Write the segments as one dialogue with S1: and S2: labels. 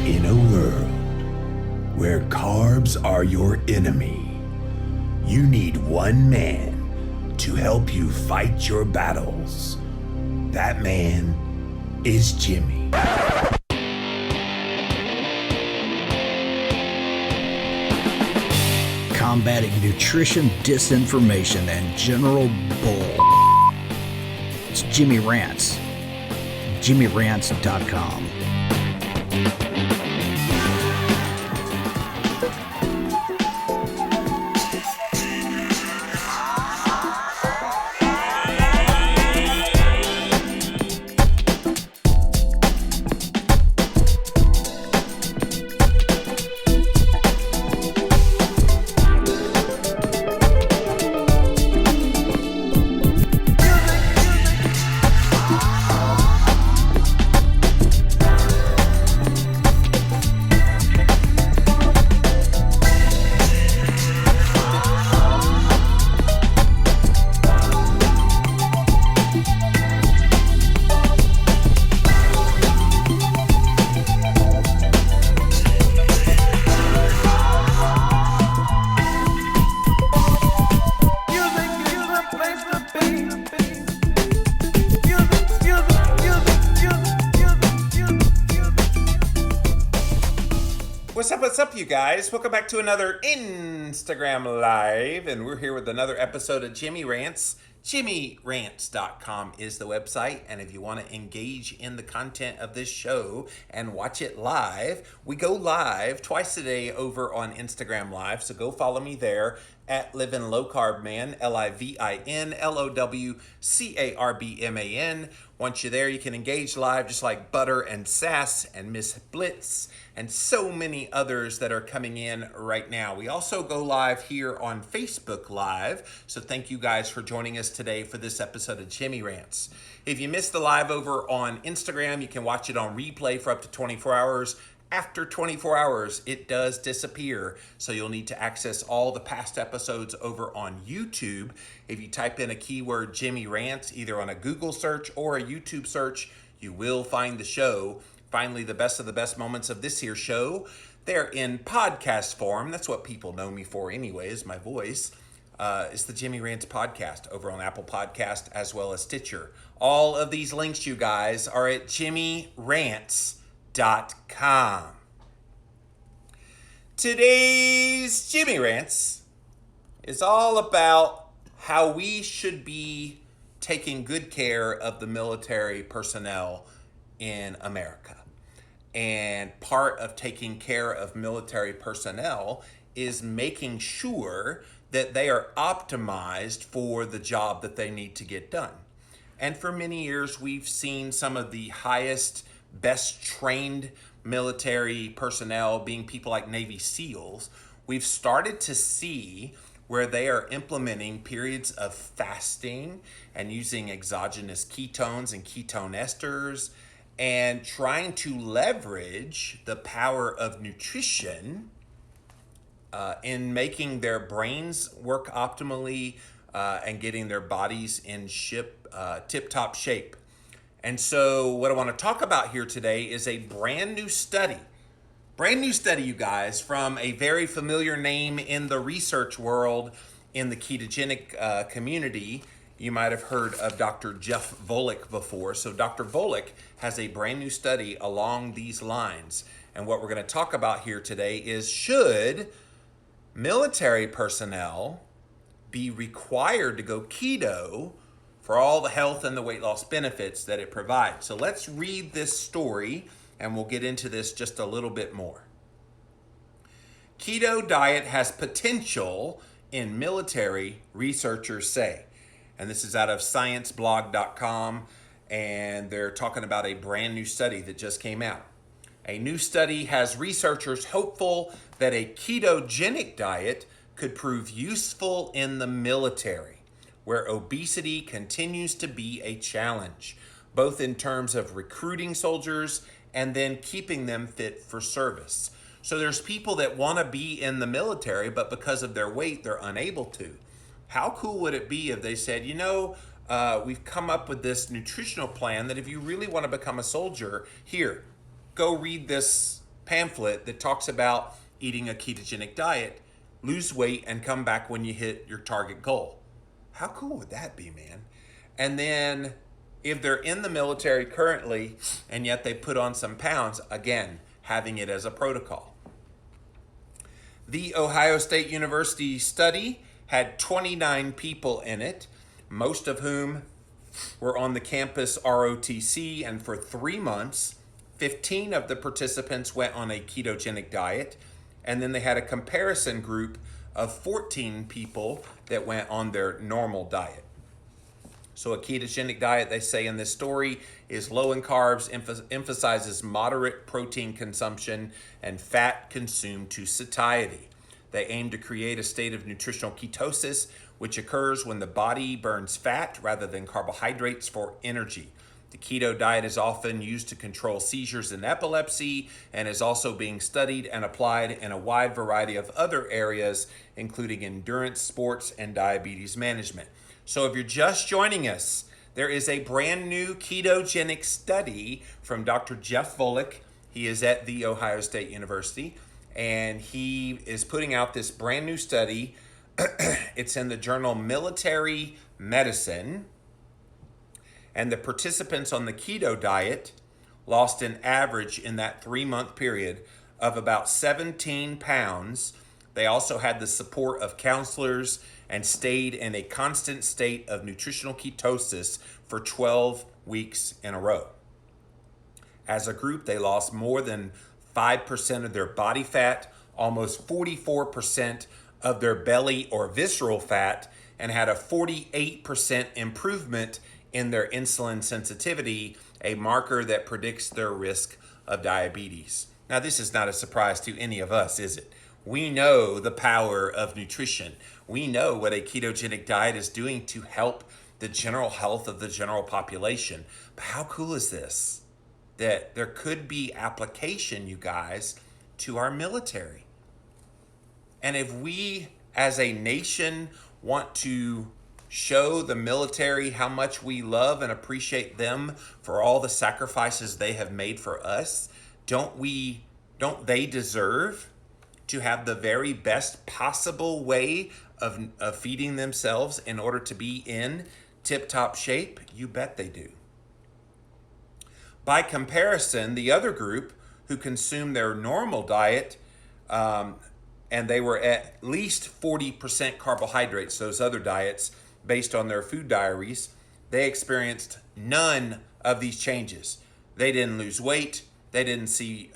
S1: In a world where carbs are your enemy, you need one man to help you fight your battles. That man is Jimmy.
S2: Combating nutrition disinformation and general bull. It's Jimmy Rants. JimmyRants.com.
S3: What's up, you guys? Welcome back to another Instagram Live, and we're here with another episode of Jimmy Rants. JimmyRants.com is the website, and if you want to engage in the content of this show and watch it live, we go live twice a day over on Instagram Live, so go follow me there at Livin' Low Carb Man, LIVIN LOWCARBMAN. Once you're there, you can engage live just like Butter and Sass and Miss Blitz and so many others that are coming in right now. We also go live here on Facebook Live, so thank you guys for joining us today for this episode of Jimmy Rants. If you missed the live over on Instagram, you can watch it on replay for up to 24 hours. After 24 hours, it does disappear, so you'll need to access all the past episodes over on YouTube. If you type in a keyword Jimmy Rants, either on a Google search or a YouTube search, you will find the show. Finally, the best of the best moments of this here show, they're in podcast form. That's what people know me for anyways, my voice. It's the Jimmy Rants podcast over on Apple Podcast as well as Stitcher. All of these links, you guys, are at JimmyRants.com. Today's Jimmy Rants is all about how we should be taking good care of the military personnel in America. And part of taking care of military personnel is making sure that they are optimized for the job that they need to get done. And for many years, we've seen some of the highest, best trained military personnel being people like Navy SEALs. We've started to see where they are implementing periods of fasting and using exogenous ketones and ketone esters and trying to leverage the power of nutrition in making their brains work optimally and getting their bodies in tip-top shape. And so what I want to talk about here today is a brand new study, you guys, from a very familiar name in the research world in the ketogenic community. You might have heard of Dr. Jeff Volek before. So Dr. Volek has a brand new study along these lines. And what we're going to talk about here today is, should military personnel be required to go keto for all the health and the weight loss benefits that it provides? So let's read this story and we'll get into this just a little bit more. Keto diet has potential in military, researchers say. And this is out of scienceblog.com, and they're talking about a brand new study that just came out. A new study has researchers hopeful that a ketogenic diet could prove useful in the military, where obesity continues to be a challenge, both in terms of recruiting soldiers and then keeping them fit for service. So there's people that want to be in the military, but because of their weight, they're unable to. How cool would it be if they said, we've come up with this nutritional plan that if you really want to become a soldier, here, go read this pamphlet that talks about eating a ketogenic diet, lose weight, and come back when you hit your target goal. How cool would that be, man? And then if they're in the military currently and yet they put on some pounds, again, having it as a protocol. The Ohio State University study had 29 people in it, most of whom were on the campus ROTC, and for 3 months, 15 of the participants went on a ketogenic diet, and then they had a comparison group of 14 people that went on their normal diet. So a ketogenic diet, they say in this story, is low in carbs, emphasizes moderate protein consumption, and fat consumed to satiety. They aim to create a state of nutritional ketosis, which occurs when the body burns fat rather than carbohydrates for energy. The keto diet is often used to control seizures and epilepsy, and is also being studied and applied in a wide variety of other areas, including endurance sports and diabetes management. So if you're just joining us, there is a brand new ketogenic study from Dr. Jeff Volek. He is at The Ohio State University, and he is putting out this brand new study. It's in the journal Miltary Medicine. And the participants on the keto diet lost an average in that 3-month period of about 17 pounds. They also had the support of counselors and stayed in a constant state of nutritional ketosis for 12 weeks in a row. As a group, they lost more than 5% of their body fat, almost 44% of their belly or visceral fat, and had a 48% improvement in their insulin sensitivity, a marker that predicts their risk of diabetes. Now, this is not a surprise to any of us, is it? We know the power of nutrition. We know what a ketogenic diet is doing to help the general health of the general population. But how cool is this? That there could be application, you guys, to our military. And if we as a nation want to show the military how much we love and appreciate them for all the sacrifices they have made for us, don't they deserve to have the very best possible way of feeding themselves in order to be in tip-top shape? You bet they do. By comparison, the other group who consumed their normal diet, and they were at least 40% carbohydrates, those other diets, based on their food diaries, they experienced none of these changes. They didn't lose weight. They didn't see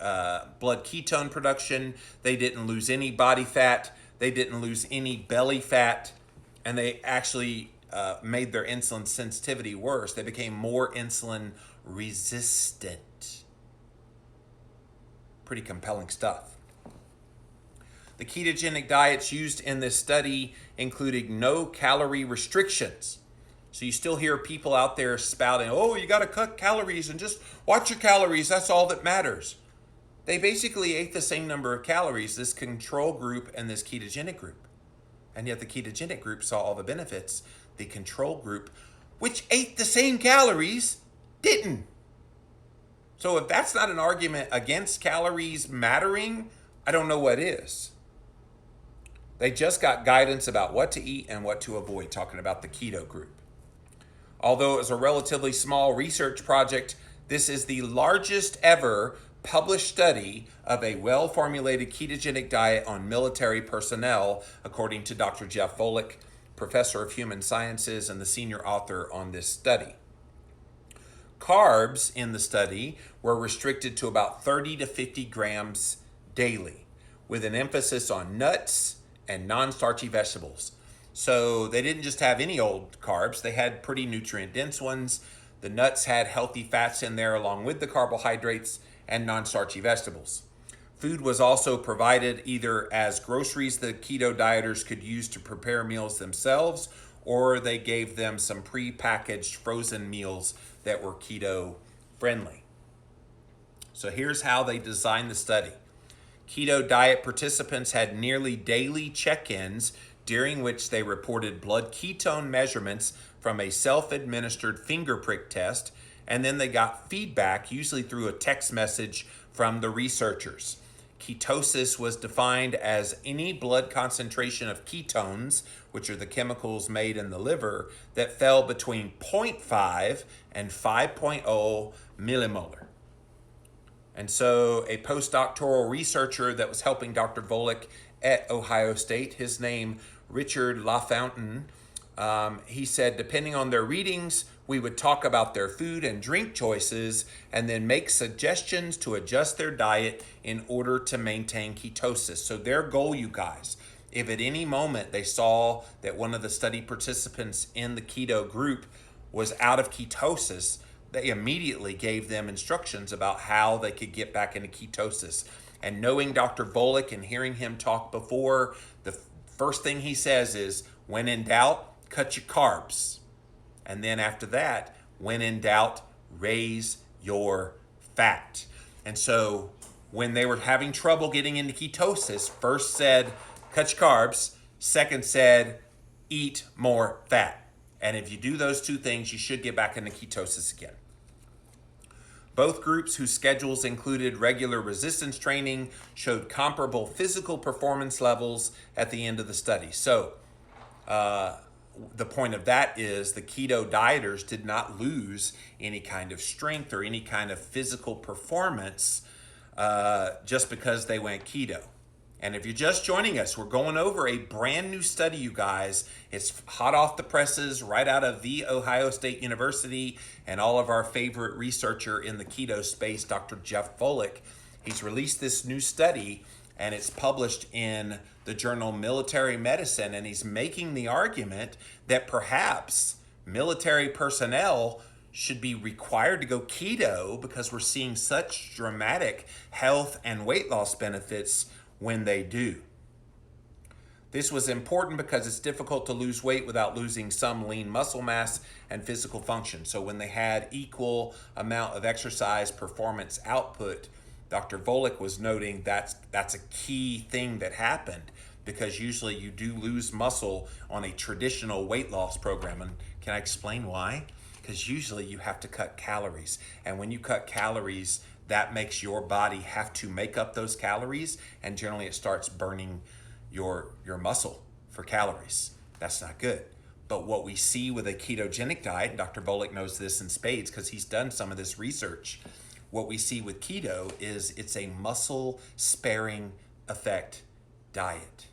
S3: blood ketone production. They didn't lose any body fat. They didn't lose any belly fat. And they actually made their insulin sensitivity worse. They became more insulin resistant. Pretty compelling stuff. The ketogenic diets used in this study included no calorie restrictions. So you still hear people out there spouting, oh, you got to cut calories and just watch your calories. That's all that matters. They basically ate the same number of calories, this control group and this ketogenic group. And yet the ketogenic group saw all the benefits. The control group, which ate the same calories, didn't. So if that's not an argument against calories mattering, I don't know what is. They just got guidance about what to eat and what to avoid, talking about the keto group. Although it was a relatively small research project, this is the largest ever published study of a well-formulated ketogenic diet on military personnel, according to Dr. Jeff Volek, professor of human sciences and the senior author on this study. Carbs in the study were restricted to about 30 to 50 grams daily, with an emphasis on nuts and non-starchy vegetables. So they didn't just have any old carbs, they had pretty nutrient-dense ones. The nuts had healthy fats in there along with the carbohydrates and non-starchy vegetables. Food was also provided either as groceries the keto dieters could use to prepare meals themselves, or they gave them some pre-packaged frozen meals that were keto friendly. So here's how they designed the study. Keto diet participants had nearly daily check-ins during which they reported blood ketone measurements from a self-administered finger prick test, and then they got feedback, usually through a text message from the researchers. Ketosis was defined as any blood concentration of ketones, which are the chemicals made in the liver, that fell between 0.5 and 5.0 millimolar. And so a postdoctoral researcher that was helping Dr. Volek at Ohio State, his name Richard LaFountain, he said, depending on their readings, we would talk about their food and drink choices and then make suggestions to adjust their diet in order to maintain ketosis. So their goal, you guys, if at any moment they saw that one of the study participants in the keto group was out of ketosis, they immediately gave them instructions about how they could get back into ketosis. And knowing Dr. Volek and hearing him talk before, the first thing he says is, when in doubt, cut your carbs. And then after that, when in doubt, raise your fat. And so when they were having trouble getting into ketosis, first said, cut your carbs. Second said, eat more fat. And if you do those two things, you should get back into ketosis again. Both groups, whose schedules included regular resistance training, showed comparable physical performance levels at the end of the study. So the point of that is the keto dieters did not lose any kind of strength or any kind of physical performance just because they went keto. And if you're just joining us, we're going over a brand new study, you guys. It's hot off the presses, right out of the Ohio State University, and all of our favorite researcher in the keto space, Dr. Jeff Volek. He's released this new study, and it's published in the journal Military Medicine, and he's making the argument that perhaps military personnel should be required to go keto because we're seeing such dramatic health and weight loss benefits when they do. This was important because it's difficult to lose weight without losing some lean muscle mass and physical function. So when they had equal amount of exercise performance output, Dr. Volek was noting that's a key thing that happened, because usually you do lose muscle on a traditional weight loss program. And can I explain why? Because usually you have to cut calories. And when you cut calories, that makes your body have to make up those calories, and generally it starts burning your muscle for calories. That's not good. But what we see with a ketogenic diet, Dr. Volek knows this in spades because he's done some of this research, what we see with keto is it's a muscle sparing effect diet.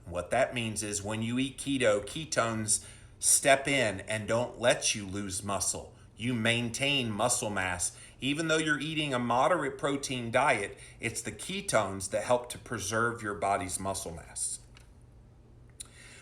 S3: What that means is when you eat keto, ketones step in and don't let you lose muscle. You maintain muscle mass. Even though you're eating a moderate protein diet, it's the ketones that help to preserve your body's muscle mass.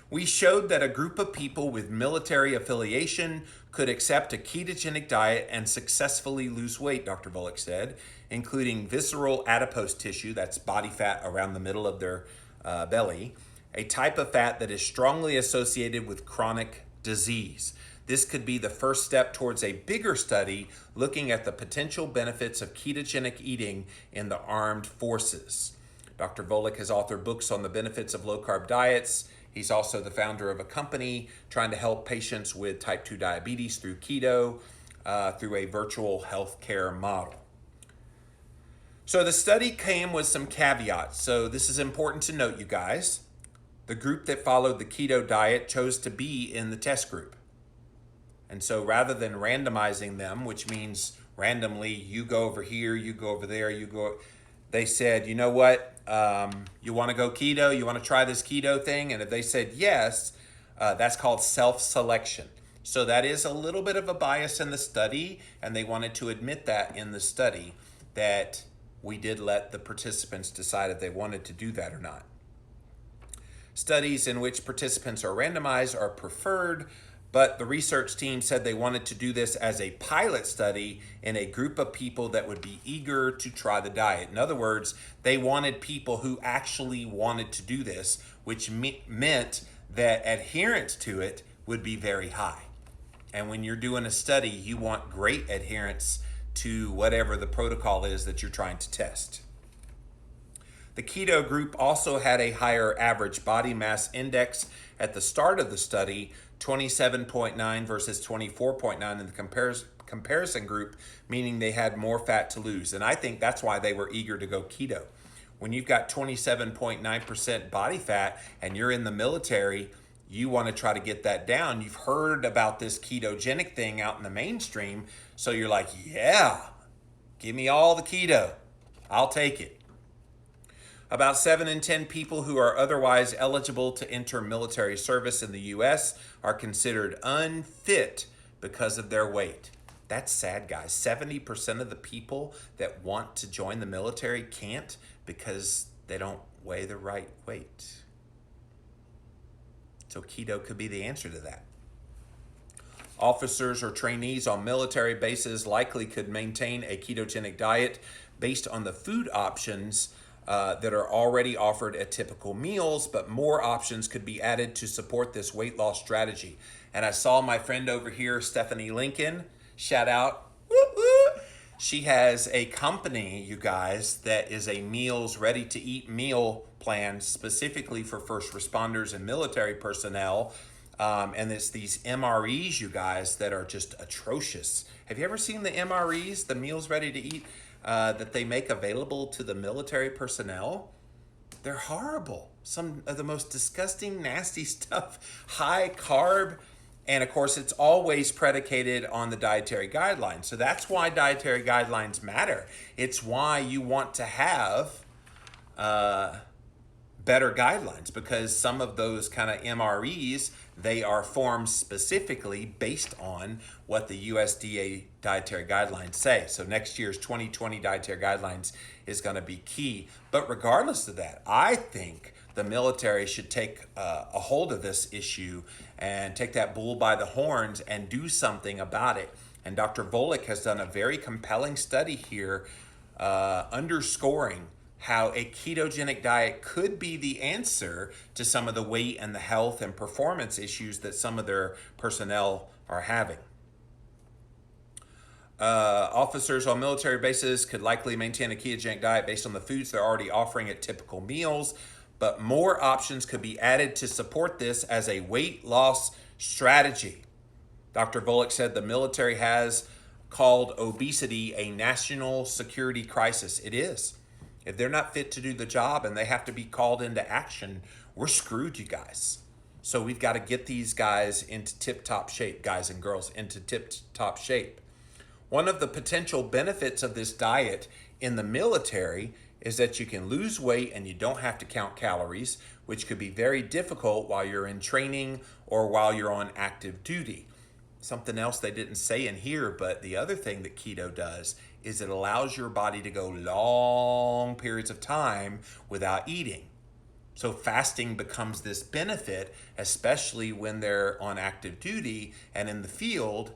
S3: We showed that a group of people with military affiliation could accept a ketogenic diet and successfully lose weight, Dr. Volek said, including visceral adipose tissue, that's body fat around the middle of their belly, a type of fat that is strongly associated with chronic disease. This could be the first step towards a bigger study looking at the potential benefits of ketogenic eating in the armed forces. Dr. Volek has authored books on the benefits of low-carb diets. He's also the founder of a company trying to help patients with type 2 diabetes through keto, through a virtual healthcare model. So the study came with some caveats. So this is important to note, you guys. The group that followed the keto diet chose to be in the test group. And so rather than randomizing them, which means randomly you go over here, you go over there, they said, you know what, you want to go keto, you want to try this keto thing? And if they said yes, that's called self-selection. So that is a little bit of a bias in the study, and they wanted to admit that in the study, that we did let the participants decide if they wanted to do that or not. Studies in which participants are randomized are preferred, but the research team said they wanted to do this as a pilot study in a group of people that would be eager to try the diet. In other words, they wanted people who actually wanted to do this, which meant that adherence to it would be very high. And when you're doing a study, you want great adherence to whatever the protocol is that you're trying to test. The keto group also had a higher average body mass index at the start of the study, 27.9 versus 24.9 in the comparison group, meaning they had more fat to lose. And I think that's why they were eager to go keto. When you've got 27.9% body fat and you're in the military, you want to try to get that down. You've heard about this ketogenic thing out in the mainstream, so you're like, yeah, give me all the keto. I'll take it. About 7 in 10 people who are otherwise eligible to enter military service in the U.S. are considered unfit because of their weight. That's sad, guys. 70% of the people that want to join the military can't because they don't weigh the right weight. So keto could be the answer to that. Officers or trainees on military bases likely could maintain a ketogenic diet based on the food options that are already offered at typical meals, but more options could be added to support this weight loss strategy. And I saw my friend over here, Stephanie Lincoln, shout out. She has a company, you guys, that is a meals ready to eat meal plan specifically for first responders and military personnel. And it's these MREs, you guys, that are just atrocious. Have you ever seen the MREs, the meals ready to eat, that they make available to the military personnel? They're horrible. Some of the most disgusting, nasty stuff, high carb. And of course, it's always predicated on the dietary guidelines. So that's why dietary guidelines matter. It's why you want to have better guidelines, because some of those kind of MREs, they are formed specifically based on what the USDA dietary guidelines say. So next year's 2020 dietary guidelines is going to be key. But regardless of that, I think the military should take a hold of this issue and take that bull by the horns and do something about it. And Dr. Volek has done a very compelling study here underscoring how a ketogenic diet could be the answer to some of the weight and the health and performance issues that some of their personnel are having. Officers on military bases could likely maintain a ketogenic diet based on the foods they're already offering at typical meals, but more options could be added to support this as a weight loss strategy. Dr. Volek said the military has called obesity a national security crisis. It is. If they're not fit to do the job and they have to be called into action, we're screwed, you guys. So we've got to get these guys into tip-top shape, guys and girls, into tip-top shape. One of the potential benefits of this diet in the military is that you can lose weight and you don't have to count calories, which could be very difficult while you're in training or while you're on active duty. Something else they didn't say in here, but the other thing that keto does is it allows your body to go long periods of time without eating. So fasting becomes this benefit, especially when they're on active duty and in the field,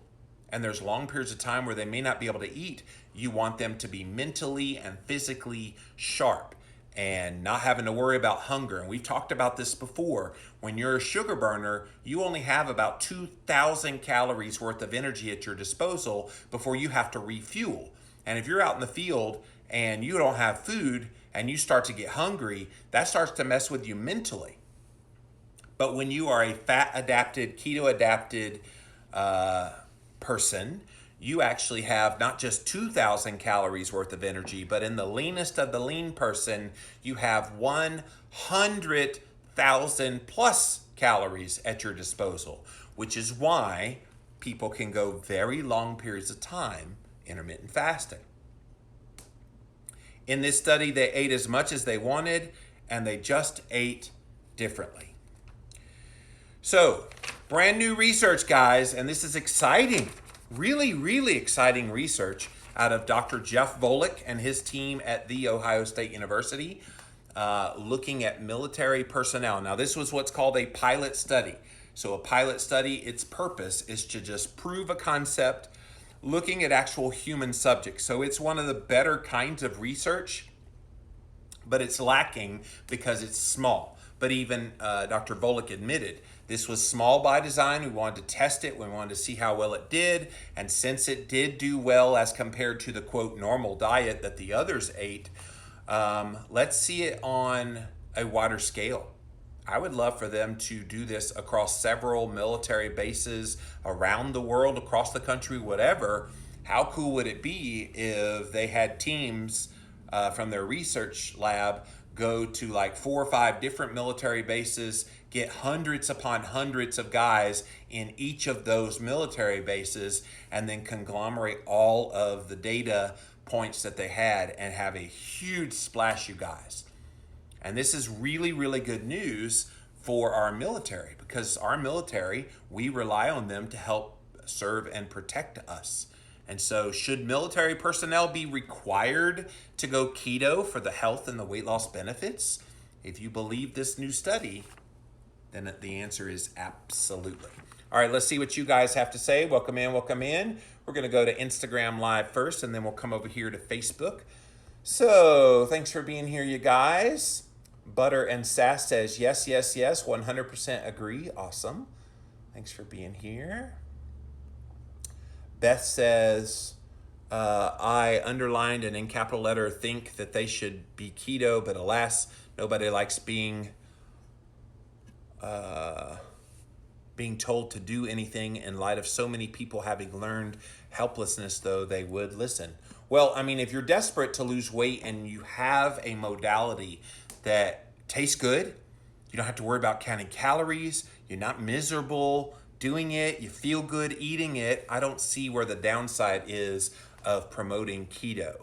S3: and there's long periods of time where they may not be able to eat. You want them to be mentally and physically sharp and not having to worry about hunger. And we've talked about this before. When you're a sugar burner, you only have about 2,000 calories worth of energy at your disposal before you have to refuel. And if you're out in the field and you don't have food and you start to get hungry, that starts to mess with you mentally. But when you are a fat adapted, keto adapted person, you actually have not just 2,000 calories worth of energy, but in the leanest of the lean person, you have 100,000 plus calories at your disposal, which is why people can go very long periods of time intermittent fasting. In this study, they ate as much as they wanted, and they just ate differently. So, brand new research, guys, and this is exciting. Really, really exciting research out of Dr. Jeff Volek and his team at The Ohio State University, looking at military personnel. Now, this was what's called a pilot study. So a pilot study, its purpose is to just prove a concept, looking at actual human subjects. So it's one of the better kinds of research, but it's lacking because it's small. But even Dr. Volek admitted this was small by design. We wanted to test it. We wanted to see how well it did. And since it did do well as compared to the, quote, normal diet that the others ate, let's see it on a wider scale. I would love for them to do this across several military bases around the world, across the country, whatever, How cool would it be if they had teams from their research lab go to like 4 or 5 different military bases, get hundreds upon hundreds of guys in each of those military bases, and then conglomerate all of the data points that they had and have a huge splash, you guys. And this is really, really good news for our military, because our military, we rely on them to help serve and protect us. And so should military personnel be required to go keto for the health and the weight loss benefits? If you believe this new study, then the answer is absolutely. All right, let's see what you guys have to say. Welcome in, welcome in. We're going to go to Instagram Live first, and then we'll come over here to Facebook. So thanks for being here, you guys. Butter and Sass says, yes, yes, yes, 100% agree. Awesome. Thanks for being here. Beth says, I underlined and in capital letter think that they should be keto, but alas, nobody likes being told to do anything in light of so many people having learned helplessness, though they would listen. Well, I mean, if you're desperate to lose weight and you have a modality that tastes good, you don't have to worry about counting calories, you're not miserable doing it, you feel good eating it, I don't see where the downside is of promoting keto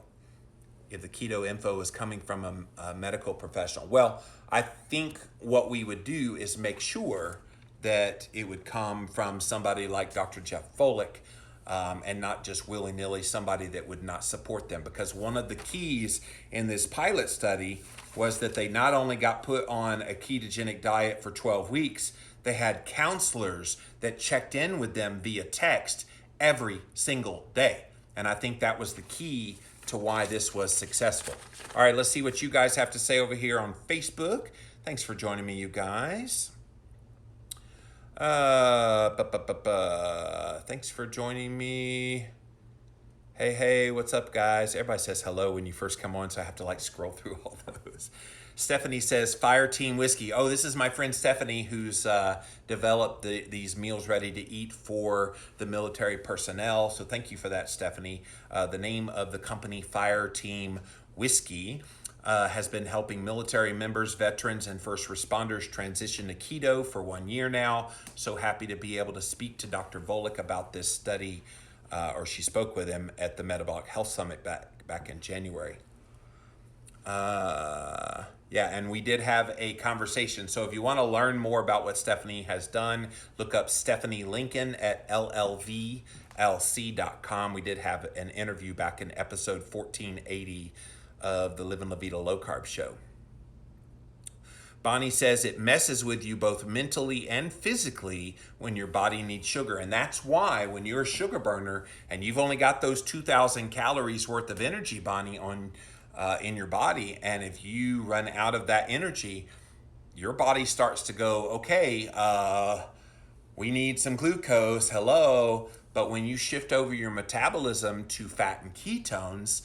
S3: if the keto info is coming from a medical professional. Well, I think what we would do is make sure that it would come from somebody like Dr. Jeff Volek, and not just willy-nilly somebody that would not support them. Because one of the keys in this pilot study was that they not only got put on a ketogenic diet for 12 weeks, they had counselors that checked in with them via text every single day. And I think that was the key to why this was successful. All right, let's see what you guys have to say over here on Facebook. Thanks for joining me, you guys. Thanks for joining me. Hey, what's up, guys? Everybody says hello when you first come on, so I have to like scroll through all those. Stephanie says, Fire Team Whiskey. Oh, this is my friend Stephanie who's developed these meals ready to eat for the military personnel. So thank you for that, Stephanie. The name of the company, Fire Team Whiskey, has been helping military members, veterans, and first responders transition to keto for 1 year now. So happy to be able to speak to Dr. Volek about this study, or she spoke with him at the Metabolic Health Summit back in January. Yeah, and we did have a conversation. So if you want to learn more about what Stephanie has done, look up Stephanie Lincoln at llvlc.com. We did have an interview back in episode 1480 of the Living La Vida Low Carb show. Bonnie says it messes with you both mentally and physically when your body needs sugar. And that's why when you're a sugar burner and you've only got those 2,000 calories worth of energy, Bonnie, in your body, and if you run out of that energy, your body starts to go, okay, we need some glucose, hello. But when you shift over your metabolism to fat and ketones,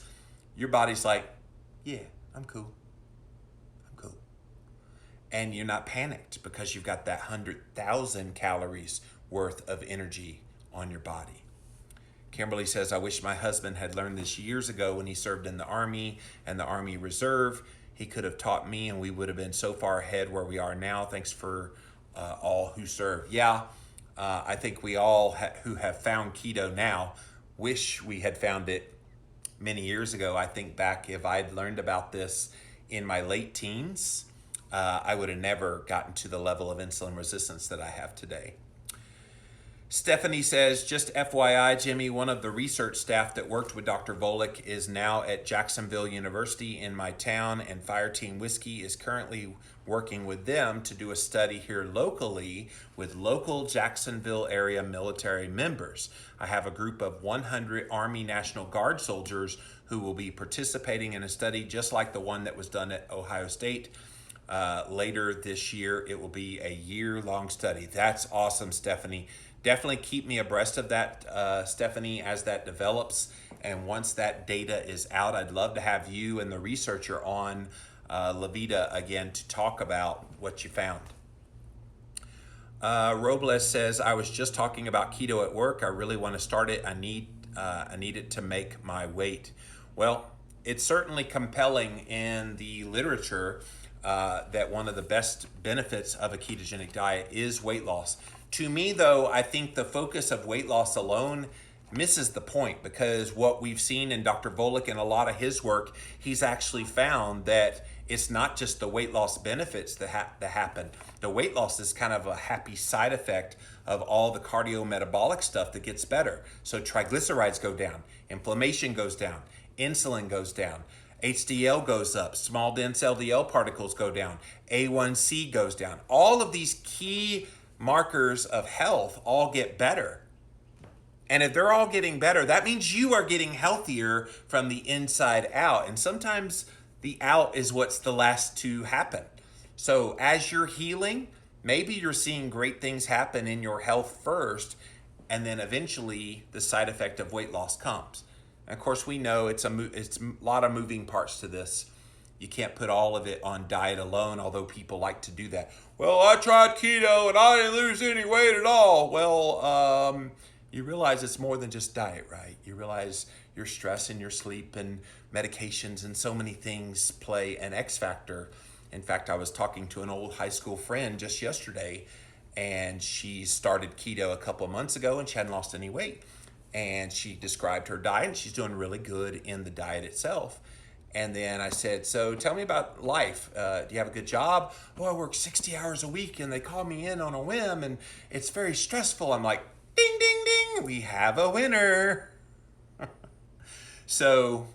S3: your body's like, yeah, I'm cool. And you're not panicked because you've got that 100,000 calories worth of energy on your body. Kimberly says, I wish my husband had learned this years ago when he served in the Army and the Army Reserve. He could have taught me and we would have been so far ahead where we are now. Thanks for all who serve. Yeah, I think we all who have found keto now wish we had found it many years ago. I think back, if I'd learned about this in my late teens, I would have never gotten to the level of insulin resistance that I have today. Stephanie says, just FYI, Jimmy, one of the research staff that worked with Dr. Volek is now at Jacksonville University in my town, and Fire Team Whiskey is currently working with them to do a study here locally with local Jacksonville area military members. I have a group of 100 Army National Guard soldiers who will be participating in a study just like the one that was done at Ohio State. Later this year, it will be a year-long study. That's awesome, Stephanie. Definitely keep me abreast of that, Stephanie, as that develops. And once that data is out, I'd love to have you and the researcher on La Vida again to talk about what you found. Robles says, I was just talking about keto at work. I really want to start it. I need I need it to make my weight. Well, it's certainly compelling in the literature that one of the best benefits of a ketogenic diet is weight loss. To me, though, I think the focus of weight loss alone misses the point, because what we've seen in Dr. Volek and a lot of his work, he's actually found that it's not just the weight loss benefits that happen. The weight loss is kind of a happy side effect of all the cardiometabolic stuff that gets better. So triglycerides go down, inflammation goes down, insulin goes down, HDL goes up, small dense LDL particles go down, A1C goes down. All of these key markers of health all get better. And if they're all getting better, that means you are getting healthier from the inside out. And sometimes the out is what's the last to happen. So as you're healing, maybe you're seeing great things happen in your health first, and then eventually the side effect of weight loss comes. And of course, we know it's a lot of moving parts to this. You can't put all of it on diet alone, although people like to do that. Well, I tried keto and I didn't lose any weight at all. Well, you realize it's more than just diet, right? You realize your stress and your sleep and medications and so many things play an X factor. In fact, I was talking to an old high school friend just yesterday, and she started keto a couple of months ago and she hadn't lost any weight. And she described her diet, and she's doing really good in the diet itself. And then I said, so tell me about life. Do you have a good job? Oh, I work 60 hours a week and they call me in on a whim and it's very stressful. I'm like, ding, ding, ding, we have a winner. So,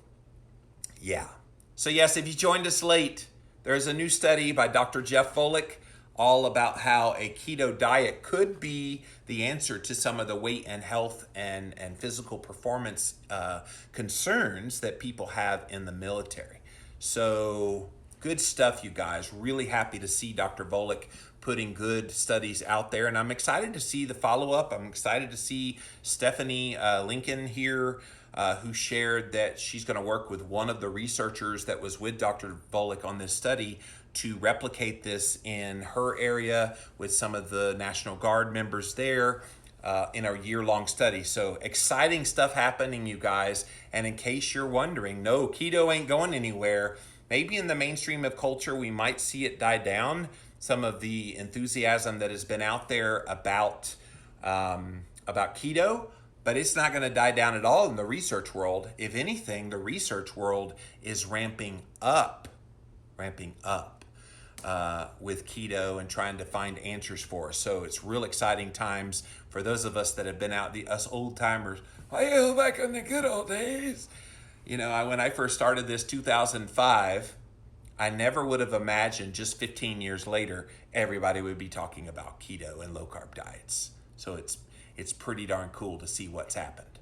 S3: yeah. So yes, if you joined us late, there's a new study by Dr. Jeff Volek all about how a keto diet could be the answer to some of the weight and health and physical performance concerns that people have in the military. So good stuff, you guys. Really happy to see Dr. Volek putting good studies out there, and I'm excited to see the follow-up. I'm excited to see Stephanie Lincoln here, who shared that she's going to work with one of the researchers that was with Dr. Volek on this study to replicate this in her area with some of the National Guard members there in a year-long study. So exciting stuff happening, you guys. And in case you're wondering, no, keto ain't going anywhere. Maybe in the mainstream of culture, we might see it die down. Some of the enthusiasm that has been out there about keto, but it's not going to die down at all in the research world. If anything, the research world is ramping up with keto and trying to find answers for us. So it's real exciting times for those of us that have been out, us old timers. Well, back in the good old days. You know, when I first started this 2005, I never would have imagined just 15 years later, everybody would be talking about keto and low carb diets. So it's pretty darn cool to see what's happened.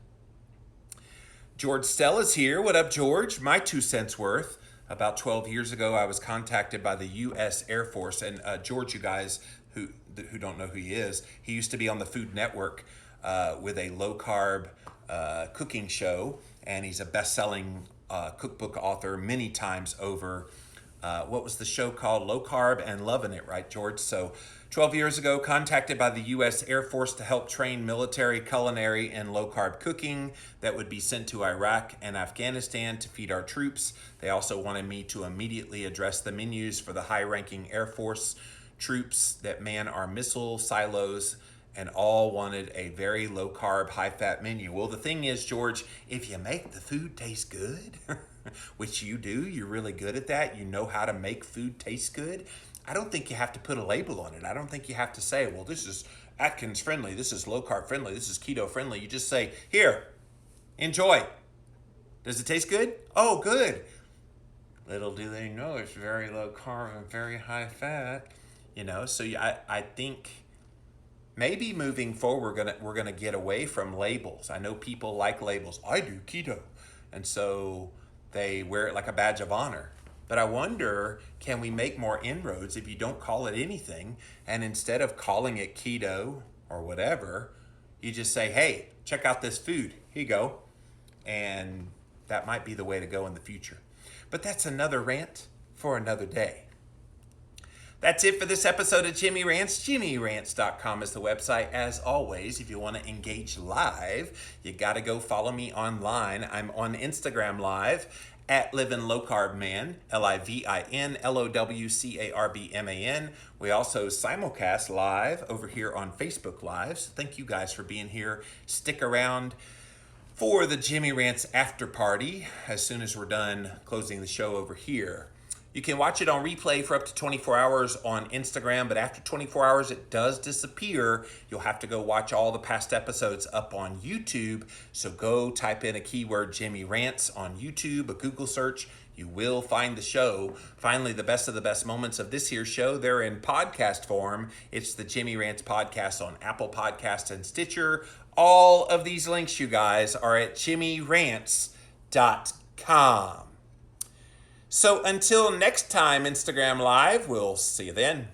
S3: George Stella's here. What up, George? My 2 cents worth. About 12 years ago, I was contacted by the U.S. Air Force. And George, you guys who don't know who he is, he used to be on the Food Network with a low-carb cooking show. And he's a best-selling cookbook author many times over. What was the show called? Low Carb and Loving It, right, George? So 12 years ago, contacted by the U.S. Air Force to help train military culinary and low-carb cooking that would be sent to Iraq and Afghanistan to feed our troops. They also wanted me to immediately address the menus for the high-ranking Air Force troops that man our missile silos, and all wanted a very low-carb, high-fat menu. Well, the thing is, George, if you make the food taste good, which you do, you're really good at that, you know how to make food taste good, I don't think you have to put a label on it. I don't think you have to say, well, this is Atkins friendly, this is low-carb friendly, this is keto friendly. You just say, here, enjoy. Does it taste good? Oh, good. Little do they know it's very low-carb and very high-fat. You know, so I think maybe moving forward, we're gonna get away from labels. I know people like labels. I do keto. And so they wear it like a badge of honor. But I wonder, can we make more inroads if you don't call it anything, and instead of calling it keto or whatever, you just say, hey, check out this food. Here you go. And that might be the way to go in the future. But that's another rant for another day. That's it for this episode of Jimmy Rants. JimmyRants.com is the website. As always, if you want to engage live, you got to go follow me online. I'm on Instagram Live at Livin' Low Carb Man, LIVIN LOWCARBMAN. We also simulcast live over here on Facebook Live. So thank you guys for being here. Stick around for the Jimmy Rants after party as soon as we're done closing the show over here. You can watch it on replay for up to 24 hours on Instagram, but after 24 hours, it does disappear. You'll have to go watch all the past episodes up on YouTube. So go type in a keyword Jimmy Rants on YouTube, a Google search. You will find the show. Finally, the best of the best moments of this here show, they're in podcast form. It's the Jimmy Rants podcast on Apple Podcasts and Stitcher. All of these links, you guys, are at jimmyrants.com. So until next time, Instagram Live, we'll see you then.